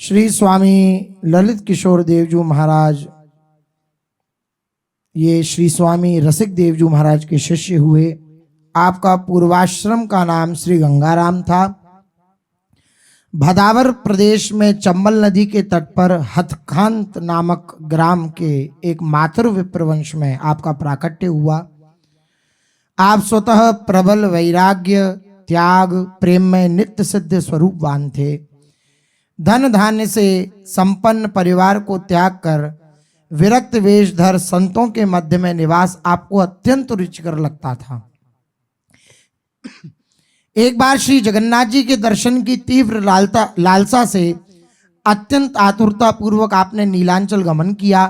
श्री स्वामी ललित किशोर देवजू महाराज ये श्री स्वामी रसिक देवजू महाराज के शिष्य हुए। आपका पूर्वाश्रम का नाम श्री गंगाराम था। भदावर प्रदेश में चंबल नदी के तट पर हथखांत नामक ग्राम के एक मातृ विप्रवंश में आपका प्राकट्य हुआ। आप स्वतः प्रबल वैराग्य, त्याग, प्रेम में नित्य सिद्ध स्वरूपवान थे। धन धान्य से संपन्न परिवार को त्याग कर विरक्त वेशधर संतों के मध्य में निवास आपको अत्यंत रुचिकर लगता था। एक बार श्री जगन्नाथ जी के दर्शन की तीव्र लालसा से अत्यंत आतुरता पूर्वक आपने नीलांचल गमन किया।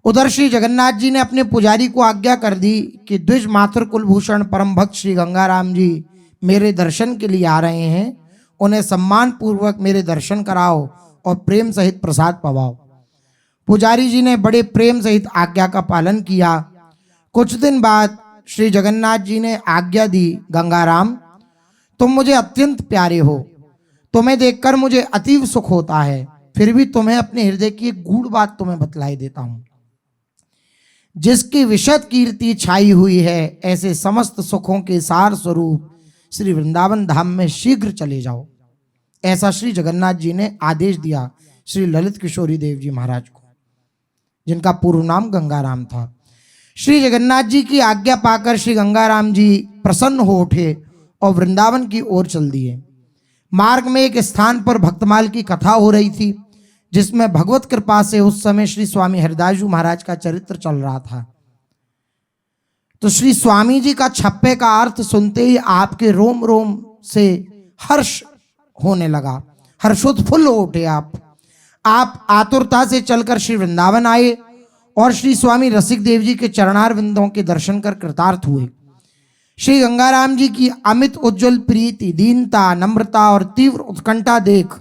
उधर श्री जगन्नाथ जी ने अपने पुजारी को आज्ञा कर दी कि द्विज मातृ कुलभूषण परम भक्त श्री गंगाराम जी मेरे दर्शन के लिए आ रहे हैं, उन्हें सम्मान पूर्वक मेरे दर्शन कराओ और प्रेम सहित प्रसाद पवाओ। पुजारी जी ने बड़े प्रेम सहित आज्ञा का पालन किया। कुछ दिन बाद श्री जगन्नाथ जी ने आज्ञा दी, गंगाराम तुम मुझे अत्यंत प्यारे हो, तुम्हें देखकर मुझे अतीव सुख होता है, फिर भी तुम्हें अपने हृदय की एक गूढ़ बात तुम्हें बतलाई देता हूं। जिसकी विशद कीर्ति छाई हुई है, ऐसे समस्त सुखों के सार स्वरूप श्री वृंदावन धाम में शीघ्र चले जाओ। ऐसा श्री जगन्नाथ जी ने आदेश दिया श्री ललित किशोरी देव जी महाराज को, जिनका पूर्व नाम गंगाराम था। श्री जगन्नाथ जी की आज्ञा पाकर श्री गंगाराम जी प्रसन्न हो उठे और वृंदावन की ओर चल दिए। मार्ग में एक स्थान पर भक्तमाल की कथा हो रही थी, जिसमें भगवत कृपा से उस समय श्री स्वामी हरिदास जी महाराज का चरित्र चल रहा था। तो श्री स्वामी जी का छप्पे का अर्थ सुनते ही आपके रोम रोम से हर्ष होने लगा, हर्षोत्फुल्ल हो उठे। आप आतुरता से चलकर श्री वृंदावन आए और श्री स्वामी रसिक देव जी के चरणार बिंदों के दर्शन कर कृतार्थ हुए। श्री गंगाराम जी की अमित उज्जवल प्रीति, दीनता, नम्रता और तीव्र उत्कंठा देख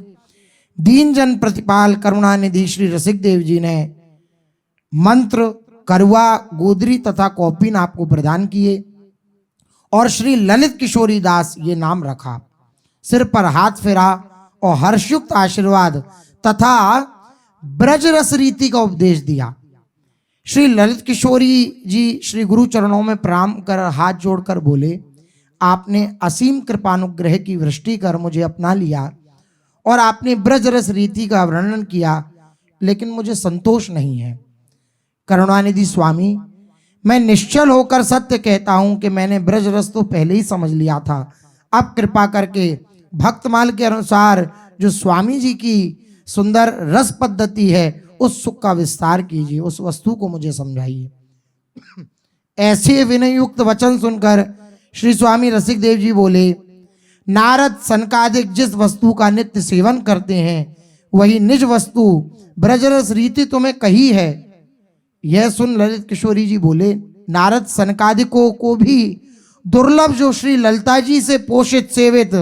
दीन जन प्रतिपाल करुणानिधि श्री रसिक देव जी ने मंत्र, करवा, गोदरी तथा कौपीन आपको प्रदान किए और श्री ललित किशोरी दास ये नाम रखा। सिर पर हाथ फेरा और हर्षयुक्त आशीर्वाद तथा ब्रजरस रीति का उपदेश दिया। श्री ललित किशोरी जी श्री गुरु चरणों में प्रणाम कर हाथ जोड़कर बोले, आपने असीम कृपानुग्रह की वृष्टि कर मुझे अपना लिया और आपने ब्रजरस रीति का वर्णन किया, लेकिन मुझे संतोष नहीं है। करुणानिधि स्वामी, मैं निश्चल होकर सत्य कहता हूं कि मैंने ब्रजरस तो पहले ही समझ लिया था। अब कृपा करके भक्तमाल के अनुसार जो स्वामी जी की सुंदर रस पद्धति है, उस सुख का विस्तार कीजिए, उस वस्तु को मुझे समझाइए। ऐसे विनयुक्त वचन सुनकर श्री स्वामी रसिक देव जी बोले, नारद सनकादिक जिस वस्तु का नित्य सेवन करते हैं, वही निज वस्तु ब्रजरस रीति तुम्हें कही है। यह सुन ललित किशोरी जी बोले, नारद सनकादिकों को भी दुर्लभ जो श्री ललिता जी से पोषित सेवित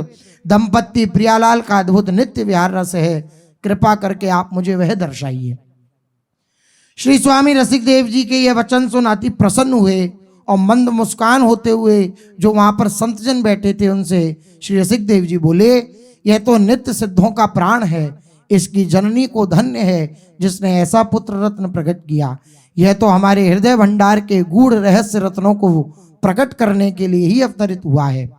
दंपत्ति प्रियालाल का अद्भुत नित्य विहार रस है, कृपा करके आप मुझे वह दर्शाइए। श्री स्वामी रसिक देव जी के यह वचन सुन अति प्रसन्न हुए और मंद मुस्कान होते हुए जो वहां पर संतजन बैठे थे उनसे श्री रसिक देव जी बोले, यह तो नित्य सिद्धों का प्राण है, इसकी जननी को धन्य है जिसने ऐसा पुत्र रत्न प्रकट किया। यह तो हमारे हृदय भंडार के गूढ़ रहस्य रत्नों को प्रकट करने के लिए ही अवतरित हुआ है।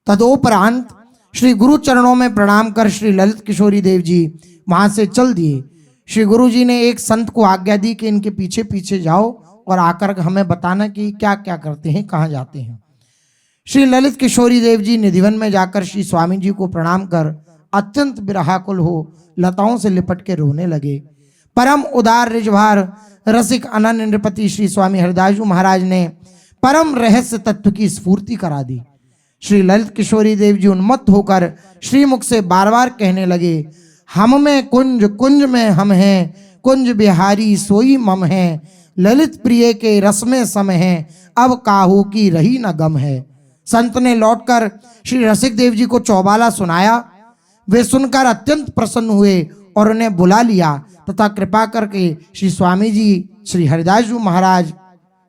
तदोपरांत श्री गुरु चरणों में प्रणाम कर श्री ललित किशोरी देव जी वहां से चल दिए। श्री गुरु जी ने एक संत को आज्ञा दी कि इनके पीछे पीछे जाओ और आकर हमें बताना कि क्या क्या करते हैं, कहाँ जाते हैं। श्री ललित किशोरी देव जी निधिवन में जाकर श्री स्वामी जी को प्रणाम कर अत्यंत विरहाकुल हो लताओं से लिपट के रोने लगे। परम उदार रिजभार रसिक अनन्य नृपति श्री स्वामी हरिदास जी महाराज ने परम रहस्य तत्व की स्फूर्ति करा दी। श्री ललित किशोरी देव जी उन्मत्त होकर श्रीमुख से बार बार कहने लगे, हम में कुंज, कुंज में हम हैं, कुंज बिहारी सोई मम है, ललित प्रिय के रस में सम है, अब काहू की रही न गम है। संत ने लौटकर श्री रसिक देव जी को चौबाला सुनाया। वे सुनकर अत्यंत प्रसन्न हुए और उन्हें बुला लिया तथा कृपा करके श्री स्वामी जी श्री हरिदास जी महाराज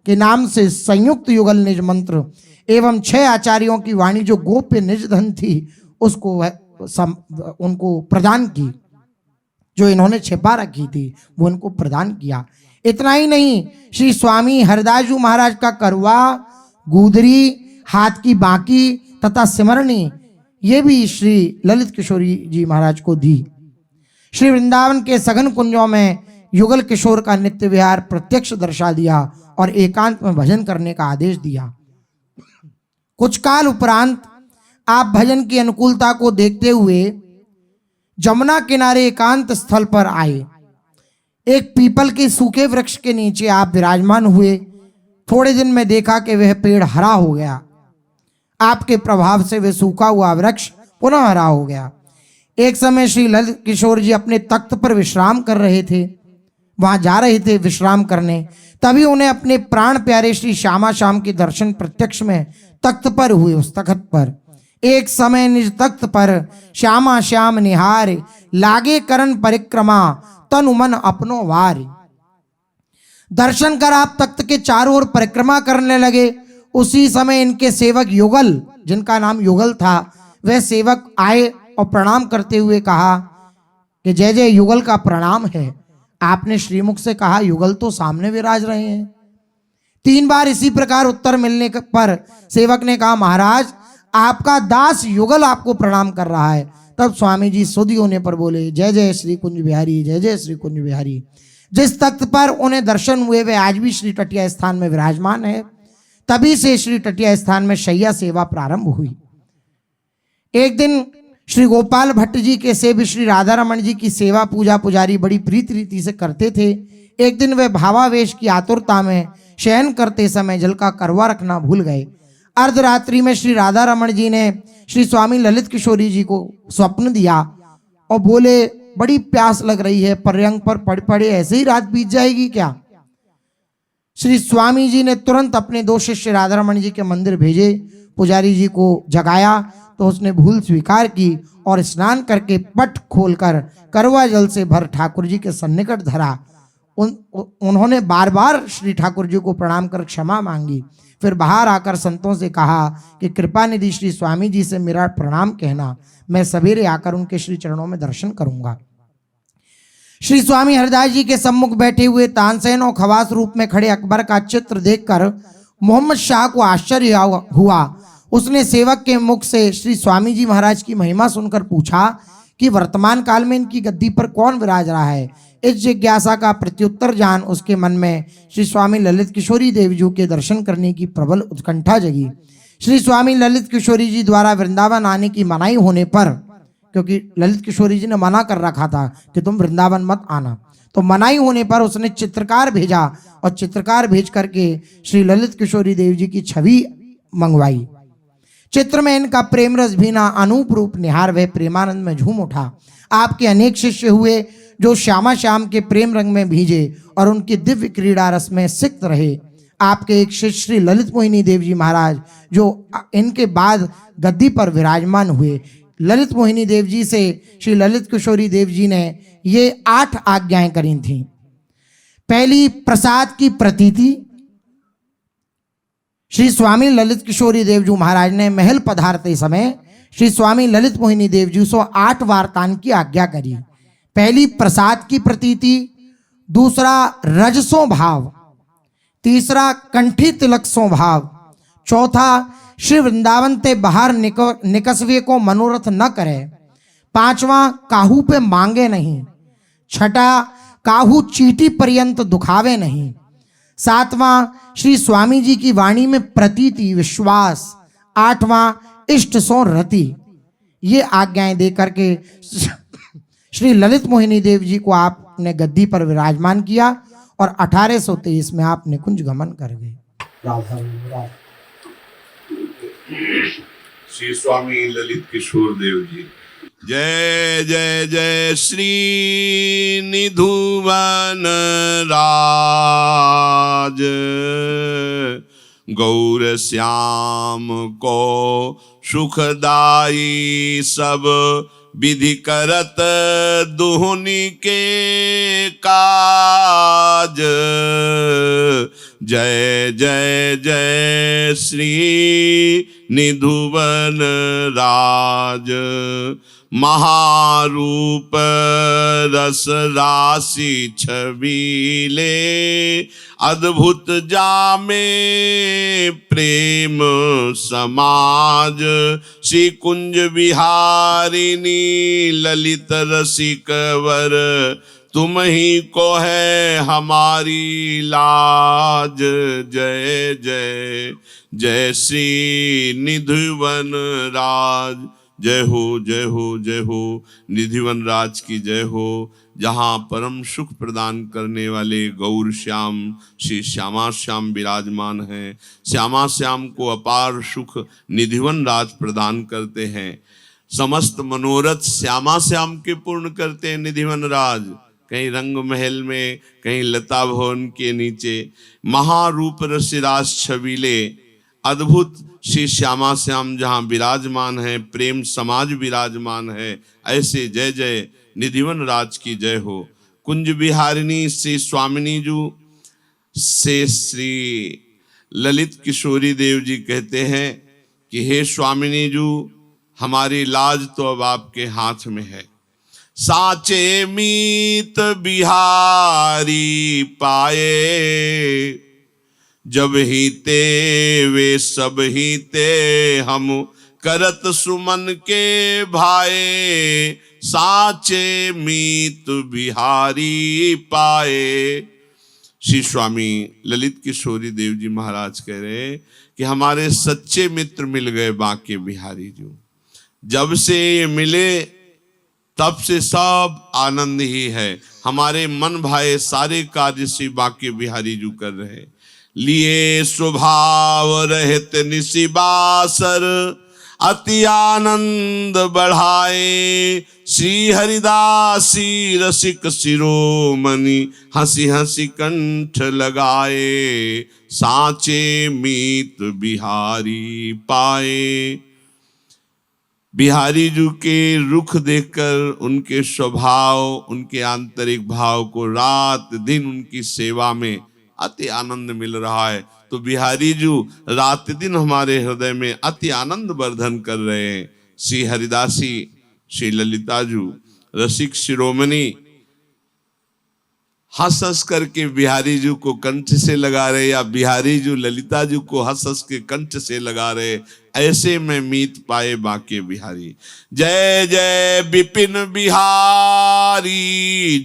के नाम से संयुक्त युगल निज मंत्र एवं 6 आचार्यों की वाणी जो गोप्य निज धन थी उसको उनको प्रदान की, जो इन्होंने छिपा रखी थी वो इनको प्रदान किया। इतना ही नहीं, श्री स्वामी हरदास जी महाराज का करवा, गुदरी, हाथ की बाकी तथा सिमरनी ये भी श्री ललित किशोरी जी महाराज को दी। श्री वृंदावन के सघन कुंजों में युगल किशोर का नित्य विहार प्रत्यक्ष दर्शा दिया और एकांत में भजन करने का आदेश दिया। कुछ काल उपरांत आप भजन की अनुकूलता को देखते हुए जमुना किनारे एकांत स्थल पर आए। एक पीपल के सूखे वृक्ष के नीचे आप विराजमान हुए। थोड़े दिन में देखा कि वह पेड़ हरा हो गया। आपके प्रभाव से वह सूखा हुआ वृक्ष पुनः हरा हो गया। एक समय श्री ललित किशोर जी अपने तख्त पर विश्राम कर रहे थे, वहां जा रहे थे विश्राम करने, तभी उन्हें अपने प्राण प्यारे श्री श्यामा श्याम के दर्शन प्रत्यक्ष में तख्त पर हुए। उस तख्त पर एक समय निज तख्त पर श्यामा श्याम निहार, लागे करन परिक्रमा, तनु मन अपनो वार। दर्शन कर आप तख्त के चारों ओर परिक्रमा करने लगे। उसी समय इनके सेवक युगल, जिनका नाम युगल था, वह सेवक आए और प्रणाम करते हुए कहा कि जय जय युगल का प्रणाम है। आपने श्रीमुख से कहा, युगल तो सामने विराज रहे हैं। 3 बार इसी प्रकार उत्तर मिलने पर सेवक ने कहा, महाराज आपका दास युगल आपको प्रणाम कर रहा है। तब स्वामी जी सुधी होने पर बोले, जय जय श्री कुंज बिहारी, जय जय श्री कुंज बिहारी। जिस तख्त पर उन्हें दर्शन हुए वे आज भी श्री टटिया स्थान में विराजमान है। तभी से श्री टटिया स्थान में शैया सेवा प्रारंभ हुई। एक दिन श्री गोपाल भट्ट जी के से भी श्री राधा रमन जी की सेवा पूजा पुजारी बड़ी प्रीति रीति से करते थे। एक दिन वे भावावेश की आतुरता में शयन करते समय जल का करवा रखना भूल गए। अर्धरात्रि में श्री राधा रमन जी ने श्री स्वामी ललित किशोरी जी को स्वप्न दिया और बोले, बड़ी प्यास लग रही है, पर्यंक पर पड़ पड़े ऐसे ही रात बीत जाएगी क्या? श्री स्वामी जी ने तुरंत अपने 2 शिष्य राधा रमन जी के मंदिर भेजे। पुजारी जी को जगाया तो उसने भूल स्वीकार की और स्नान करके पट खोलकर करवा जल से भर ठाकुर जी के सन्निकट धरा। उन्होंने बार बार श्री ठाकुर जी को प्रणाम कर क्षमा मांगी। फिर बाहर आकर संतों से कहा कि कृपा निधि श्री स्वामी जी से मेरा प्रणाम कहना, मैं सवेरे आकर उनके श्री चरणों में दर्शन करूंगा। श्री स्वामी हरदास जी के सम्मुख बैठे हुए तानसेन और खवास रूप में खड़े अकबर का चित्र देखकर मोहम्मद शाह को आश्चर्य हुआ। उसने सेवक के मुख से श्री स्वामी जी महाराज की महिमा सुनकर पूछा कि वर्तमान काल में इनकी गद्दी पर कौन विराज रहा है। इस जिज्ञासा का प्रत्युत्तर जान उसके मन में श्री स्वामी ललित किशोरी देव जी के दर्शन करने की प्रबल उत्कंठा जगी। श्री स्वामी ललित किशोरी जी द्वारा वृंदावन आने की मनाही होने पर, क्योंकि ललित किशोरी जी ने मना कर रखा था कि तुम वृंदावन मत आना, तो मनाही होने पर उसने चित्रकार भेजा और चित्रकार भेज करके श्री ललित किशोरी देव जी की छवि मंगवाई। चित्र में इनका प्रेम रस भीना अनूप रूप निहार वह प्रेमानंद में झूम उठा। आपके अनेक शिष्य हुए जो श्यामा श्याम के प्रेम रंग में भीजे और उनकी दिव्य क्रीड़ा रस में सिक्त रहे। आपके एक शिष्य श्री ललित मोहिनी देव जी महाराज जो इनके बाद गद्दी पर विराजमान हुए। ललित मोहिनी देव जी से श्री ललित किशोरी देव जी ने ये 8 आज्ञाएं करी थी। पहली, प्रसाद की प्रतीति। श्री स्वामी ललित किशोरी देव जी महाराज ने महल पधारते समय श्री स्वामी ललित मोहिनी देव जी को 8 वारतान की आज्ञा करी। पहली, प्रसाद की प्रतीति। दूसरा, रजसों भाव। तीसरा, कंठी तिलक सो भाव। चौथा, श्री वृंदावन ते बाहर निकसवे को मनोरथ न करे। 5वां, काहू पे मांगे नहीं। 6ठा, काहू चीटी पर्यंत दुखावे नहीं। 7वां, श्री स्वामी जी की वाणी में प्रतीति विश्वास। 8वां, इष्ट सो रति। ये आज्ञाएं दे करके श्री ललित मोहिनी देव जी को आपने गद्दी पर विराजमान किया और 1823 में आप निकुंज गमन कर गए। श्री स्वामी ललित किशोर देव जी। जय जय जय श्री निधुवन राज, गौर श्याम को सुखदाई सब विधि करत दुहनी के काज। जय जय जय श्री निधुवन राज। महारूप रस राशि छबीले, अद्भुत जामे प्रेम समाज। श्री कुंज विहारिणी ललित रसिक वर, तुम ही को है हमारी लाज। जय जय जय श्री निधिवन राज। जय हो जय हो जय हो, निधिवन राज की जय हो। जहाँ परम सुख प्रदान करने वाले गौर श्याम श्री श्यामा श्याम विराजमान हैं। श्यामा श्याम को अपार सुख निधिवन राज प्रदान करते हैं। समस्त मनोरथ श्यामा श्याम के पूर्ण करते हैं निधिवन राज। कहीं रंग महल में, कहीं लता भवन के नीचे महारूप रसिरास छबीले अद्भुत श्री श्यामा श्याम जहाँ विराजमान है, प्रेम समाज विराजमान है। ऐसे जय जय निधिवन राज की जय हो। कुंज विहारिणी श्री स्वामिनी जू से श्री ललित किशोरी देव जी कहते हैं कि हे स्वामिनी जू, हमारी लाज तो अब आपके हाथ में है। साचे मीत बिहारी पाए, जब ही ते वे सब ही ते हम करत सुमन के भाए। साचे मीत बिहारी पाए। श्री स्वामी ललित किशोरी देव जी महाराज कह रहे हैं कि हमारे सच्चे मित्र मिल गए बांके बिहारी जी। जब से ये मिले तब से सब आनंद ही है। हमारे मन भाए सारे कार्य श्री बांके बिहारी जी कर रहे। लिए स्वभाव रहत निशिबासर, अति आनंद बढ़ाए। श्री हरिदासी रसिक शिरोमणि, हंसी हंसी कंठ लगाए। साचे मीत बिहारी पाए। बिहारी जी के रुख देखकर, उनके स्वभाव, उनके आंतरिक भाव को रात दिन उनकी सेवा में अति आनंद मिल रहा है। तो बिहारी जी रात दिन हमारे हृदय में अति आनंद वर्धन कर रहे हैं। श्री हरिदासी श्री ललिता जी रसिक शिरोमणि हंस हंस करके बिहारी जी को कंठ से लगा रहे, या बिहारी जी ललिता जी को हंस हंस के कंठ से लगा रहे। ऐसे में मीत पाए बांके बिहारी। जय जय विपिन बिहारी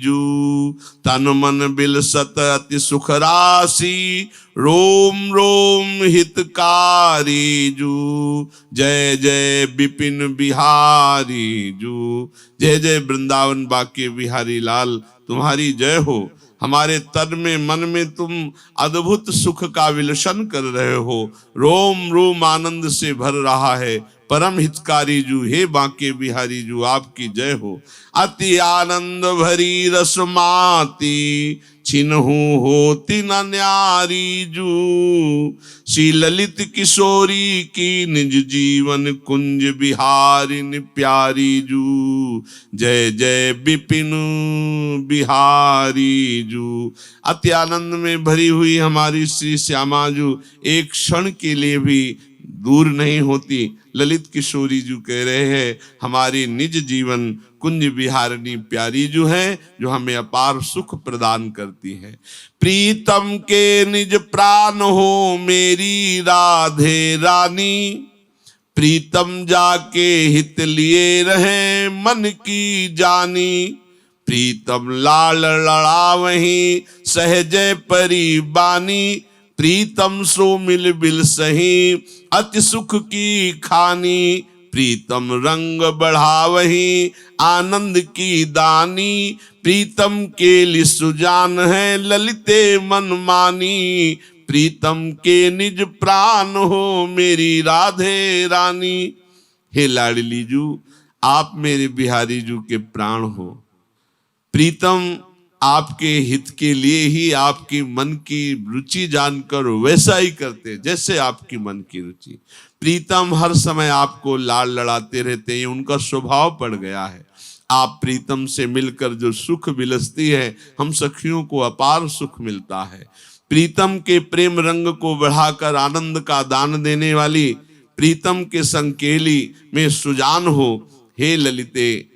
जू, तन मन बिलसत अति सुख राशि। रोम रोम हितकारी जू, जय जय विपिन बिहारी जू। जय जय वृंदावन बांके बिहारी लाल, तुम्हारी जय हो। हमारे तन में मन में तुम अद्भुत सुख का विलसन कर रहे हो। रोम रोम आनंद से भर रहा है। परम हितकारी जू, हे बांके बिहारी जू, आपकी जय हो। अति आनंद भरी रसमाती, छिनहु होती न न्यारी जू। श्री ललित किशोरी की निज जीवन कुंज बिहारिन प्यारी जू। जय जय विपिन बिहारी जू। अति आनंद में भरी हुई हमारी श्री श्यामा जू एक क्षण के लिए भी दूर नहीं होती। ललित किशोरी जी कह रहे हैं हमारी निज जीवन कुंज बिहारिणी प्यारी जो है, जो हमें अपार सुख प्रदान करती है। प्रीतम के निज प्राण हो मेरी राधे रानी, प्रीतम जाके हित लिए रहे मन की जानी। प्रीतम लाल लड़ावही सहज परी बानी, प्रीतम सो मिल बिल सही अति सुख की खानी। प्रीतम रंग बढ़ावही आनंद की दानी, प्रीतम के लिए सुजान है ललिते मन मानी। प्रीतम के निज प्राण हो मेरी राधे रानी। हे लाडली जू, आप मेरे बिहारी जू के प्राण हो। प्रीतम आपके हित के लिए ही आपकी मन की रुचि जानकर वैसा ही करते जैसे आपकी मन की रुचि। प्रीतम हर समय आपको लाड़ लड़ाते रहते हैं, उनका स्वभाव पड़ गया है। आप प्रीतम से मिलकर जो सुख विलसती है, हम सखियों को अपार सुख मिलता है। प्रीतम के प्रेम रंग को बढ़ाकर आनंद का दान देने वाली प्रीतम के संकेली में सुजान हो। हे ललिते,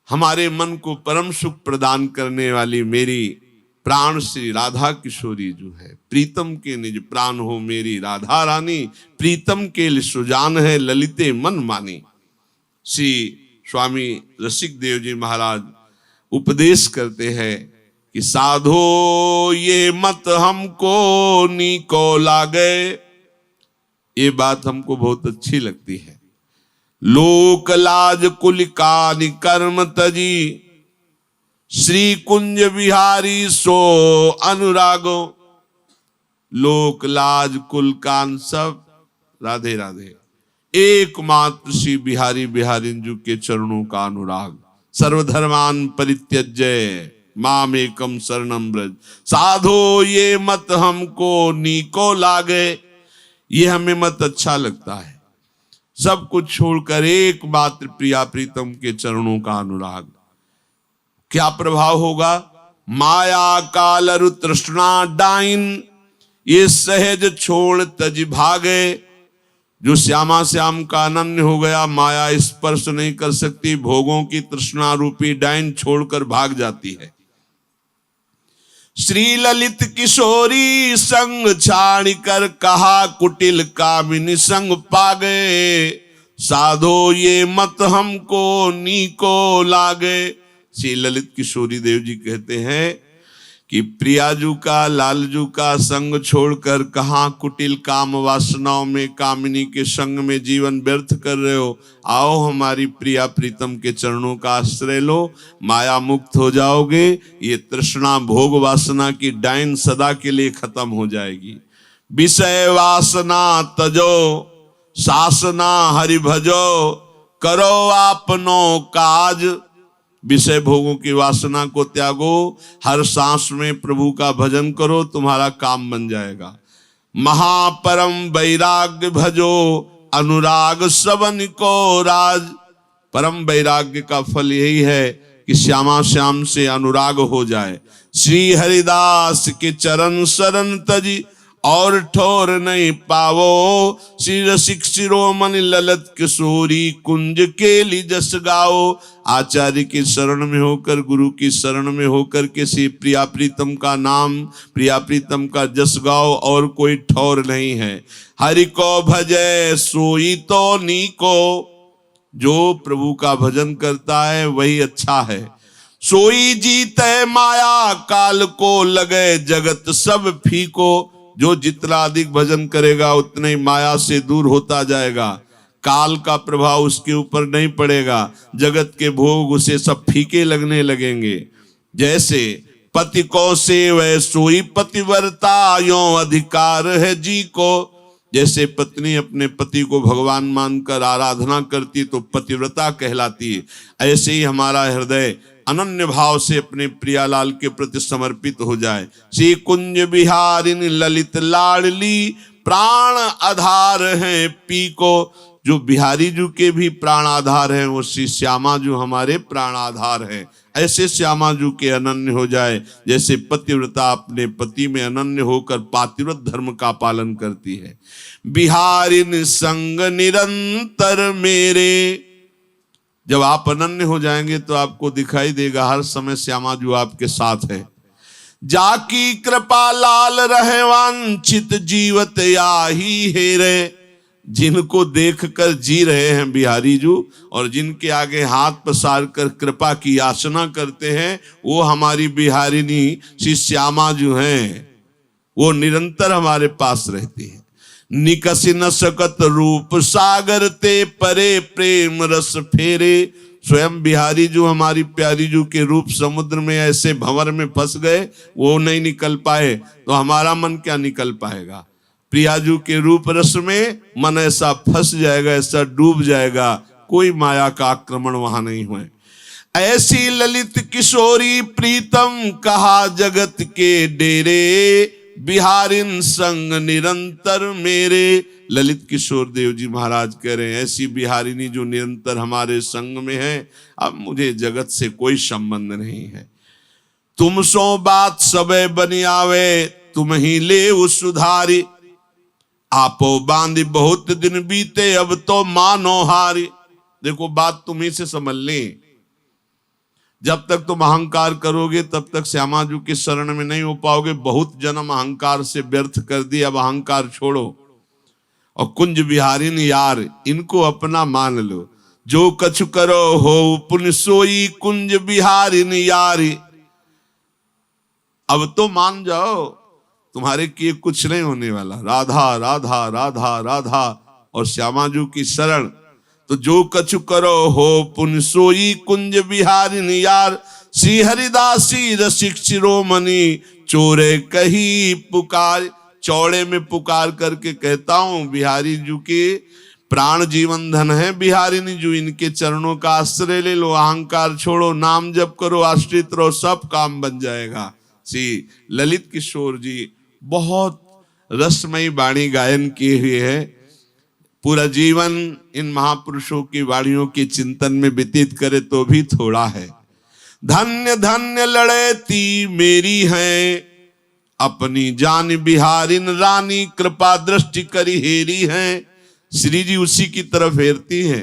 हमारे मन को परम सुख प्रदान करने वाली मेरी प्राण श्री राधा किशोरी जो है, प्रीतम के निज प्राण हो मेरी राधा रानी, प्रीतम के लिए सुजान है ललिते मन मानी। श्री स्वामी रसिक देव जी महाराज उपदेश करते हैं कि साधो ये मत हमको नीको लागे। ये बात हमको बहुत अच्छी लगती है। लोक लाज कुल कानि कर्म तजी, श्री कुंज बिहारी सो अनुरागो। लोक लाज कुल कान सब राधे राधे, एकमात्र श्री बिहारी बिहारिंजू के चरणों का अनुराग। सर्वधर्मान परित्यज्य माम एकम शरणम ब्रज, साधो ये मत हमको नीको लागे। ये हमें मत अच्छा लगता है, सब कुछ छोड़कर एकमात्र प्रिया प्रीतम के चरणों का अनुराग। क्या प्रभाव होगा? माया काल अरु तृष्णा डाइन, ये सहज छोड़ तज भागे। जो श्यामा श्याम का अनन्य हो गया, माया स्पर्श नहीं कर सकती, भोगों की तृष्णा रूपी डाइन छोड़कर भाग जाती है। श्री ललित किशोरी संग छाड़ कर कहा, कुटिल कामिनी संग पागे। साधो ये मत हमको नीको लागे। श्री ललित किशोरी देव जी कहते हैं कि प्रियाजू का लालजू का संग छोड़कर कहाँ कुटिल काम वासनाओं में कामिनी के संग में जीवन व्यर्थ कर रहे हो। आओ हमारी प्रिया प्रीतम के चरणों का आश्रय लो, माया मुक्त हो जाओगे। ये तृष्णा भोग वासना की डाइन सदा के लिए खत्म हो जाएगी। विषय वासना तजो, सासना हरि भजो, करो आपनो काज। विषय भोगों की वासना को त्यागो, हर सांस में प्रभु का भजन करो, तुम्हारा काम बन जाएगा। महापरम वैराग्य भजो, अनुराग सबन को राज। परम वैराग्य का फल यही है कि श्यामा श्याम से अनुराग हो जाए। श्री हरिदास के चरण शरण तजी, और ठोर नहीं पावो। श्री रसिक शिरोमणि ललित किशोरी कुंज के लिए जस गाओ। आचार्य की शरण में होकर, गुरु की शरण में होकर के श्री प्रिया प्रीतम का नाम, प्रिया प्रीतम का जस गाओ, और कोई ठौर नहीं है। हरि को भजय सोई तो नीको, जो प्रभु का भजन करता है वही अच्छा है। सोई जीते माया काल को, लगे जगत सब फीको। जो जितना अधिक भजन करेगा उतने ही माया से दूर होता जाएगा, काल का प्रभाव उसके ऊपर नहीं पड़ेगा, जगत के भोग उसे सब फीके लगने लगेंगे। जैसे पति को सेवै सोई पतिव्रता, यो अधिकार है जी को। जैसे पत्नी अपने पति को भगवान मानकर आराधना करती तो पतिव्रता कहलाती है, ऐसे ही हमारा हृदय अनन्य भाव से अपने प्रियालाल के प्रति समर्पित हो जाए। श्री कुंज बिहारिन ललित लाडली, प्राण आधार है पी को। जो बिहारी जू के भी प्राण आधार हैं, वो श्री श्यामा जू हमारे प्राण आधार हैं। ऐसे श्यामा जू के अनन्य हो जाए, जैसे पतिव्रता अपने पति में अनन्य होकर पातिव्रत धर्म का पालन करती है। बिहारिन संग निरंतर मेरे, जब आप अनन्य हो जाएंगे तो आपको दिखाई देगा हर समय श्यामा जू आपके साथ है। जाकी कृपा लाल रहे वांछित जीवत आही हेरे। जिनको देखकर जी रहे हैं बिहारी जू, और जिनके आगे हाथ पसार कर कृपा की याचना करते हैं, वो हमारी बिहारिनी श्री श्यामा जू हैं। वो निरंतर हमारे पास रहती है। निकसी न सकत रूप सागर ते, परे प्रेम रस फेरे। स्वयं बिहारी जो हमारी प्यारी जू के रूप समुद्र में ऐसे भंवर में फंस गए, वो नहीं निकल पाए, तो हमारा मन क्या निकल पाएगा। प्रियाजू के रूप रस में मन ऐसा फंस जाएगा, ऐसा डूब जाएगा, कोई माया का आक्रमण वहां नहीं हुए। ऐसी ललित किशोरी प्रीतम, कहा जगत के डेरे। बिहारिन संग निरंतर मेरे। ललित किशोर देव जी महाराज कह रहे हैं, ऐसी बिहारिनी जो निरंतर हमारे संग में है, अब मुझे जगत से कोई संबंध नहीं है। तुम सो बात सबे बनी आवे, तुम ही ले उस सुधारी। आपो बांध बहुत दिन बीते, अब तो मानो हारी। देखो बात तुम्ही से समझ ले, जब तक तुम अहंकार करोगे तब तक श्यामाजू की शरण में नहीं हो पाओगे। बहुत जन्म अहंकार से व्यर्थ कर दिए, अब अहंकार छोड़ो और कुंज बिहारिन यार इनको अपना मान लो। जो कछु करो हो पुण्य सोई, कुंज बिहारिन यारी। अब तो मान जाओ, तुम्हारे किए कुछ नहीं होने वाला। राधा राधा राधा राधा और श्यामाजू की शरण। तो जो कछु करो हो पुण्य सोई, कुंज बिहारिन यार। श्री हरिदासी रसिक शिरोमणि, चोरे कही पुकार। चौड़े में पुकार करके कहता हूं, बिहारी जी के प्राण जीवन धन है बिहारिनी जी, इनके चरणों का आश्रय ले लो। अहंकार छोड़ो, नाम जप करो, आश्रित रहो, सब काम बन जाएगा। श्री ललित किशोर जी बहुत रसमयी वाणी गायन किए हुए है। पूरा जीवन इन महापुरुषों की वाणियों के चिंतन में व्यतीत करे तो भी थोड़ा है। धन्य धन्य लड़ेती मेरी है, अपनी जान बिहारिन रानी, कृपा दृष्टि करी हेरी है। श्री जी उसी की तरफ हेरती है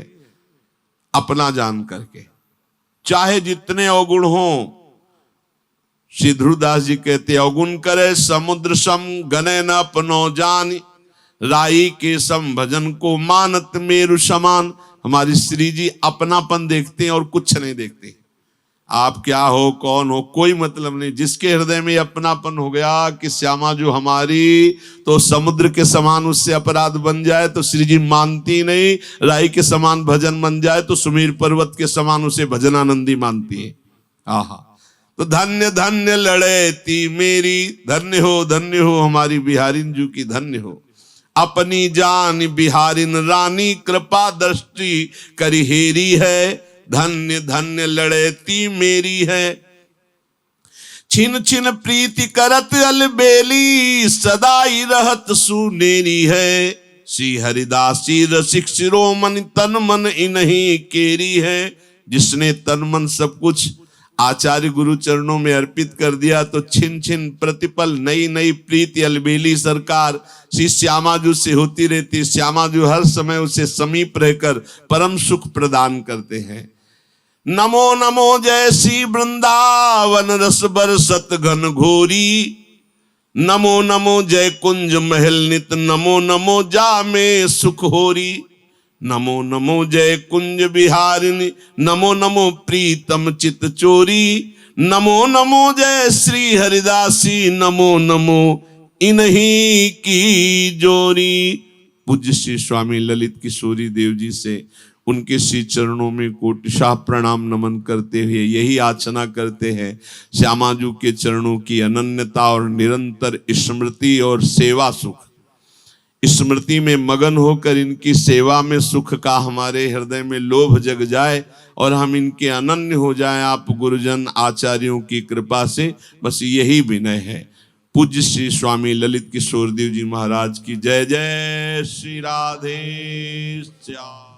अपना जान करके, चाहे जितने अवगुण हो। श्री ध्रुवदास जी कहते, अवगुण करे समुद्र सम, गने न अपनो जानी। राई के सम भजन को मानत मेरु समान। हमारी श्री जी अपनापन देखते हैं और कुछ नहीं देखते। आप क्या हो, कौन हो, कोई मतलब नहीं। जिसके हृदय में अपनापन हो गया कि श्यामा जो हमारी, तो समुद्र के समान उससे अपराध बन जाए तो श्री जी मानती नहीं। राई के समान भजन बन जाए तो सुमीर पर्वत के समान उसे भजनानंदी मानती है। आहा, तो धन्य धन्य लड़ेती मेरी, धन्य हो हमारी बिहारिन जी की, धन्य हो। अपनी जान बिहारिन रानी, कृपा दृष्टि करी हेरी है। धन्य धन्य लड़ेती मेरी है। छिन छिन प्रीति करत अलबेली, सदाई रहत सुनेरी है। श्री हरिदासी रसिक शिरोमणि, तन मन इन्हीं केरी है। जिसने तन मन सब कुछ आचार्य गुरु चरणों में अर्पित कर दिया तो छिन छिन प्रतिपल नई नई प्रीति अलबेली सरकार श्री श्यामाजू से होती रहती। श्यामाजू हर समय उसे समीप रहकर परम सुख प्रदान करते हैं। नमो नमो जय श्री वृंदावन रस बरसत घन घोरी। नमो नमो जय कुंज महल नित, नमो नमो जा में सुख होरी। नमो नमो जय कुंज बिहारिणी, नमो नमो प्रीतम चित चोरी। नमो नमो जय श्री हरिदासी, नमो नमो इन्हीं की जोरी। पूज्य श्री स्वामी ललित किशोरी देव जी से उनके श्री चरणों में कोटिशाह प्रणाम नमन करते हुए यही याचना करते हैं, श्यामाजू के चरणों की अनन्यता और निरंतर स्मृति और सेवा सुख। स्मृति में मगन होकर इनकी सेवा में सुख का हमारे हृदय में लोभ जग जाए और हम इनके अनन्य हो जाएं आप गुरुजन आचार्यों की कृपा से। बस यही विनय है। पूज्य श्री स्वामी ललित किशोर देव जी महाराज की जय। जय श्री राधे श्याम।